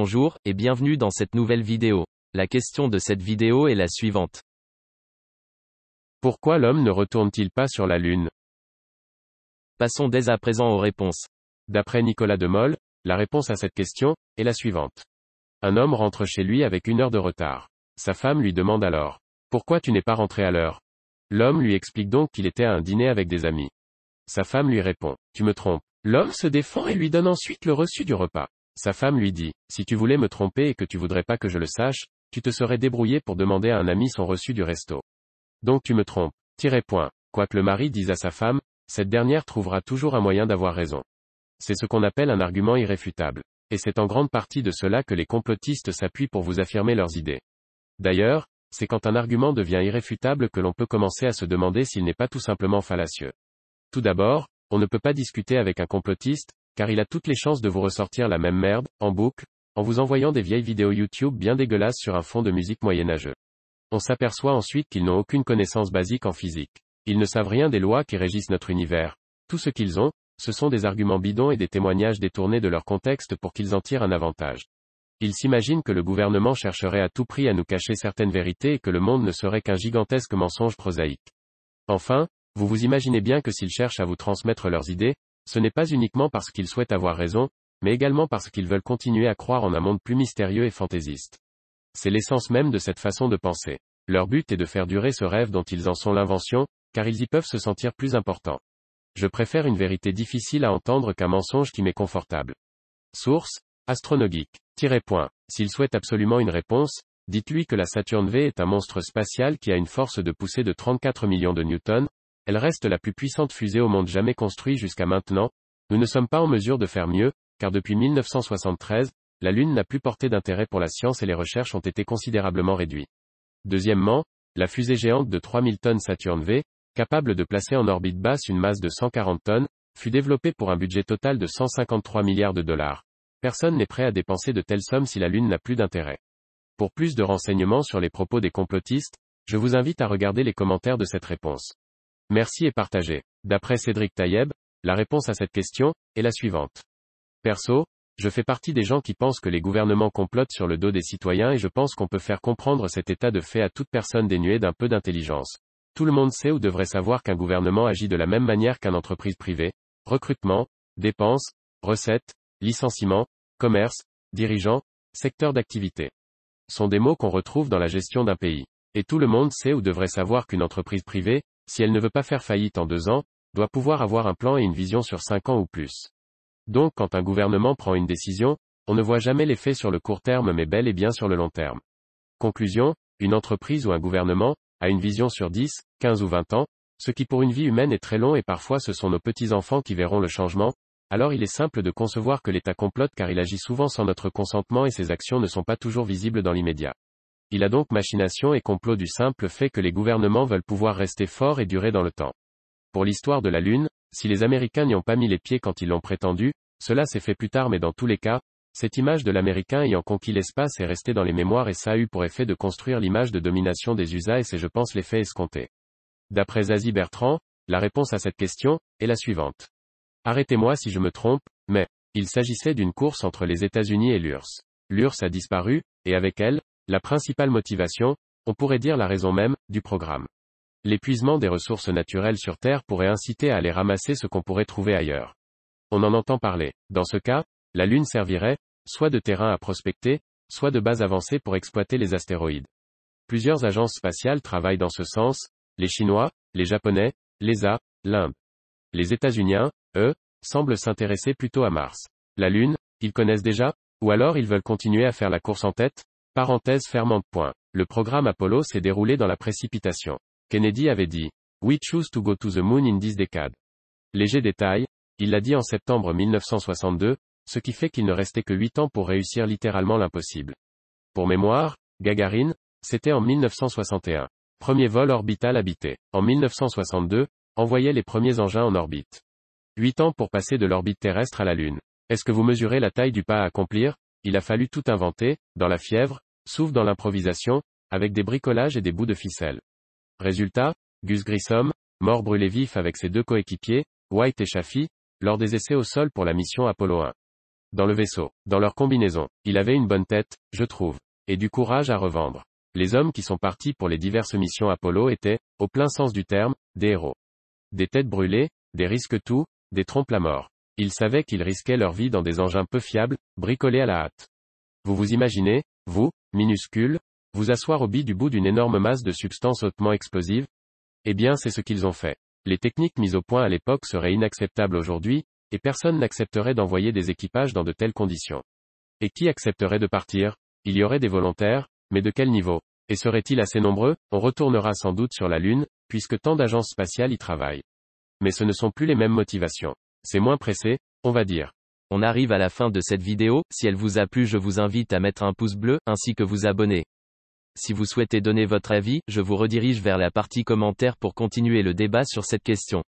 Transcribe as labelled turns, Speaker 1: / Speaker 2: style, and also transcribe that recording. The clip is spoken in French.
Speaker 1: Bonjour, et bienvenue dans cette nouvelle vidéo. La question de cette vidéo est la suivante.
Speaker 2: Pourquoi l'homme ne retourne-t-il pas sur la Lune?
Speaker 1: Passons dès à présent aux réponses.
Speaker 2: D'après Nicolas de Mol, la réponse à cette question est la suivante. Un homme rentre chez lui avec 1 heure de retard. Sa femme lui demande alors: Pourquoi tu n'es pas rentré à l'heure? L'homme lui explique donc qu'il était à un dîner avec des amis. Sa femme lui répond: Tu me trompes. L'homme se défend et lui donne ensuite le reçu du repas. Sa femme lui dit: Si tu voulais me tromper et que tu voudrais pas que je le sache, tu te serais débrouillé pour demander à un ami son reçu du resto. Donc tu me trompes. Point. Quoi que le mari dise à sa femme, cette dernière trouvera toujours un moyen d'avoir raison. C'est ce qu'on appelle un argument irréfutable. Et c'est en grande partie de cela que les complotistes s'appuient pour vous affirmer leurs idées. D'ailleurs, c'est quand un argument devient irréfutable que l'on peut commencer à se demander s'il n'est pas tout simplement fallacieux. Tout d'abord, on ne peut pas discuter avec un complotiste, car il a toutes les chances de vous ressortir la même merde, en boucle, en vous envoyant des vieilles vidéos YouTube bien dégueulasses sur un fond de musique moyenâgeux. On s'aperçoit ensuite qu'ils n'ont aucune connaissance basique en physique. Ils ne savent rien des lois qui régissent notre univers. Tout ce qu'ils ont, ce sont des arguments bidons et des témoignages détournés de leur contexte pour qu'ils en tirent un avantage. Ils s'imaginent que le gouvernement chercherait à tout prix à nous cacher certaines vérités et que le monde ne serait qu'un gigantesque mensonge prosaïque. Enfin, vous vous imaginez bien que s'ils cherchent à vous transmettre leurs idées, ce n'est pas uniquement parce qu'ils souhaitent avoir raison, mais également parce qu'ils veulent continuer à croire en un monde plus mystérieux et fantaisiste. C'est l'essence même de cette façon de penser. Leur but est de faire durer ce rêve dont ils en sont l'invention, car ils y peuvent se sentir plus importants. Je préfère une vérité difficile à entendre qu'un mensonge qui m'est confortable. Source: Astronogeek. S'il souhaite absolument une réponse, dites-lui que la Saturne V est un monstre spatial qui a une force de poussée de 34 millions de newtons. Elle reste la plus puissante fusée au monde jamais construite jusqu'à maintenant. Nous ne sommes pas en mesure de faire mieux, car depuis 1973, la Lune n'a plus porté d'intérêt pour la science et les recherches ont été considérablement réduites. Deuxièmement, la fusée géante de 3000 tonnes Saturne V, capable de placer en orbite basse une masse de 140 tonnes, fut développée pour un budget total de 153 milliards de dollars. Personne n'est prêt à dépenser de telles sommes si la Lune n'a plus d'intérêt. Pour plus de renseignements sur les propos des complotistes, je vous invite à regarder les commentaires de cette réponse. Merci et partagez. D'après Cédric Taïeb, la réponse à cette question est la suivante. Perso, je fais partie des gens qui pensent que les gouvernements complotent sur le dos des citoyens et je pense qu'on peut faire comprendre cet état de fait à toute personne dénuée d'un peu d'intelligence. Tout le monde sait ou devrait savoir qu'un gouvernement agit de la même manière qu'une entreprise privée. Recrutement, dépenses, recettes, licenciements, commerce, dirigeants, secteur d'activité. Sont des mots qu'on retrouve dans la gestion d'un pays. Et tout le monde sait ou devrait savoir qu'une entreprise privée, si elle ne veut pas faire faillite en 2 ans, doit pouvoir avoir un plan et une vision sur 5 ans ou plus. Donc quand un gouvernement prend une décision, on ne voit jamais l'effet sur le court terme mais bel et bien sur le long terme. Conclusion, une entreprise ou un gouvernement a une vision sur 10, 15 ou 20 ans, ce qui pour une vie humaine est très long et parfois ce sont nos petits-enfants qui verront le changement, alors il est simple de concevoir que l'État complote car il agit souvent sans notre consentement et ses actions ne sont pas toujours visibles dans l'immédiat. Il a donc machination et complot du simple fait que les gouvernements veulent pouvoir rester forts et durer dans le temps. Pour l'histoire de la Lune, si les Américains n'y ont pas mis les pieds quand ils l'ont prétendu, cela s'est fait plus tard mais dans tous les cas, cette image de l'Américain ayant conquis l'espace est restée dans les mémoires et ça a eu pour effet de construire l'image de domination des USA et c'est je pense l'effet escompté. D'après Zazie Bertrand, la réponse à cette question est la suivante. Arrêtez-moi si je me trompe, mais il s'agissait d'une course entre les États-Unis et l'URSS. L'URSS a disparu, et avec elle, la principale motivation, on pourrait dire la raison même, du programme. L'épuisement des ressources naturelles sur Terre pourrait inciter à aller ramasser ce qu'on pourrait trouver ailleurs. On en entend parler. Dans ce cas, la Lune servirait, soit de terrain à prospecter, soit de base avancée pour exploiter les astéroïdes. Plusieurs agences spatiales travaillent dans ce sens, les Chinois, les Japonais, l'ESA, l'Inde. Les États-Unis, eux, semblent s'intéresser plutôt à Mars. La Lune, ils connaissent déjà, ou alors ils veulent continuer à faire la course en tête? Parenthèse fermante. Le programme Apollo s'est déroulé dans la précipitation. Kennedy avait dit: We choose to go to the moon in this decade. Léger détail, il l'a dit en septembre 1962, ce qui fait qu'il ne restait que 8 ans pour réussir littéralement l'impossible. Pour mémoire, Gagarine, c'était en 1961. Premier vol orbital habité. En 1962, envoyait les premiers engins en orbite. 8 ans pour passer de l'orbite terrestre à la Lune. Est-ce que vous mesurez la taille du pas à accomplir? Il a fallu tout inventer, dans la fièvre, souffle dans l'improvisation, avec des bricolages et des bouts de ficelle. Résultat, Gus Grissom, mort brûlé vif avec ses 2 coéquipiers, White et Chaffee, lors des essais au sol pour la mission Apollo 1. dans le vaisseau, dans leur combinaison. Il avait une bonne tête, je trouve. Et du courage à revendre. Les hommes qui sont partis pour les diverses missions Apollo étaient, au plein sens du terme, des héros. Des têtes brûlées, des risques-tout, des trompes la mort. Ils savaient qu'ils risquaient leur vie dans des engins peu fiables, bricolés à la hâte. Vous vous imaginez, vous, minuscule, vous asseoir au du bout d'une énorme masse de substances hautement explosives? Eh bien c'est ce qu'ils ont fait. Les techniques mises au point à l'époque seraient inacceptables aujourd'hui, et personne n'accepterait d'envoyer des équipages dans de telles conditions. Et qui accepterait de partir? Il y aurait des volontaires, mais de quel niveau? Et seraient-ils assez nombreux? On retournera sans doute sur la Lune, puisque tant d'agences spatiales y travaillent. Mais ce ne sont plus les mêmes motivations. C'est moins pressé, on va dire.
Speaker 1: On arrive à la fin de cette vidéo, si elle vous a plu je vous invite à mettre un pouce bleu, ainsi que vous abonner. Si vous souhaitez donner votre avis, je vous redirige vers la partie commentaires pour continuer le débat sur cette question.